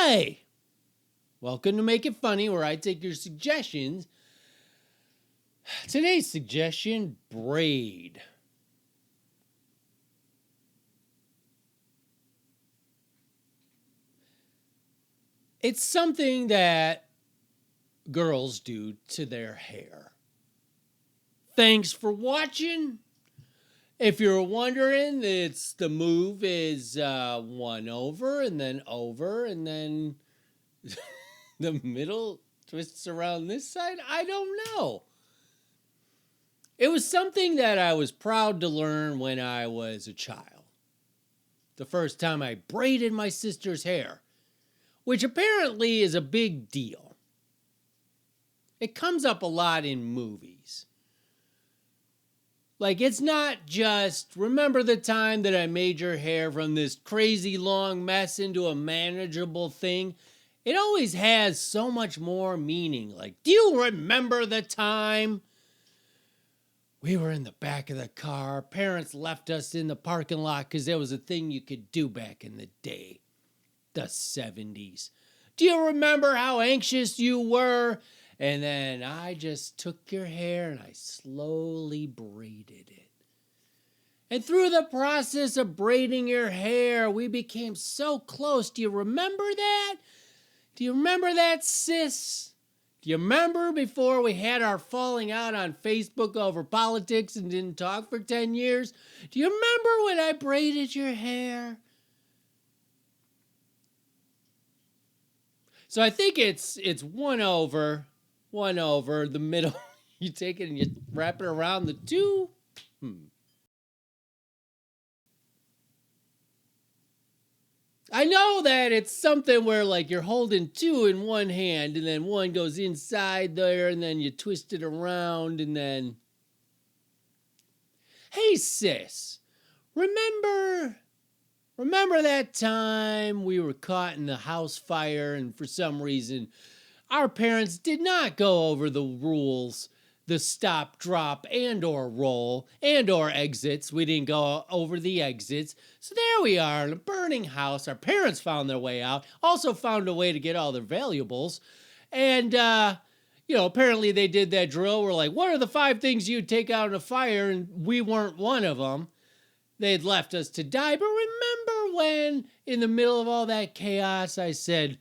Hi! Welcome to Make It Funny, where I take your suggestions. Today's suggestion, braid. It's something that girls do to their hair. Thanks for watching. If you're wondering, it's the move is one over and then the middle twists around this side. I don't know. It was something that I was proud to learn when I was a child. The first time I braided my sister's hair, which apparently is a big deal. It comes up a lot in movies. Like, it's not just, remember the time that I made your hair from this crazy long mess into a manageable thing? It always has so much more meaning. Like, do you remember the time we were in the back of the car? Parents left us in the parking lot because there was a thing you could do back in the day. The 70s. Do you remember how anxious you were? And then I just took your hair and I slowly braided it. And through the process of braiding your hair, we became so close. Do you remember that? Do you remember that, sis? Do you remember before we had our falling out on Facebook over politics and didn't talk for 10 years? Do you remember when I braided your hair? So I think it's one over the middle. You take it and you wrap it around the two. I know that it's something where like you're holding two in one hand and then one goes inside there and then you twist it around and then. Hey sis, remember that time we were caught in the house fire and for some reason our parents did not go over the rules, the stop, drop, and or roll, and or exits. We didn't go over the exits. So there we are in a burning house. Our parents found their way out, also found a way to get all their valuables. And, apparently they did that drill. We're like, what are the 5 things you'd take out in a fire? And we weren't one of them. They'd left us to die. But remember when, in the middle of all that chaos, I said,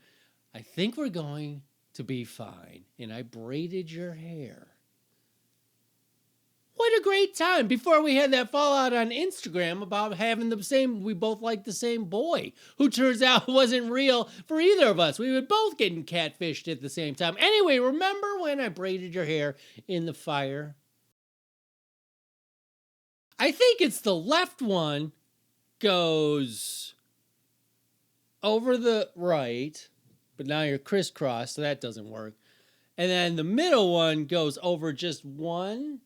I think we're going to be fine. And I braided your hair. What a great time before we had that fallout on Instagram about having we both liked the same boy, who turns out wasn't real for either of us. We were both getting catfished at the same time. Anyway, remember when I braided your hair in the fire? I think it's the left one goes over the right, but now you're crisscross, so that doesn't work. And then the middle one goes over just one.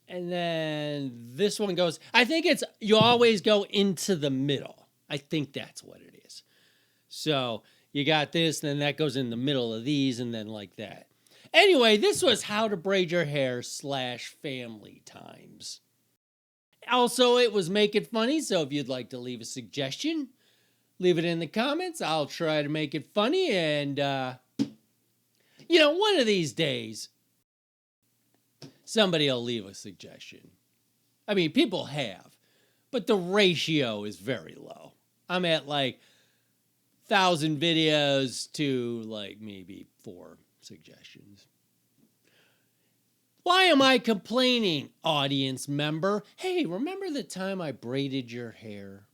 And then this one goes, I think you always go into the middle. I think that's what it is. So you got this, and then that goes in the middle of these, and then like that. Anyway, this was how to braid your hair / family times. Also, it was Make It Funny, so if you'd like to leave a suggestion, leave it in the comments. I'll try to make it funny, and, one of these days, somebody will leave a suggestion. I mean, people have, but the ratio is very low. I'm at like 1,000 videos to like maybe 4 suggestions. Why am I complaining, audience member? Hey, remember the time I braided your hair?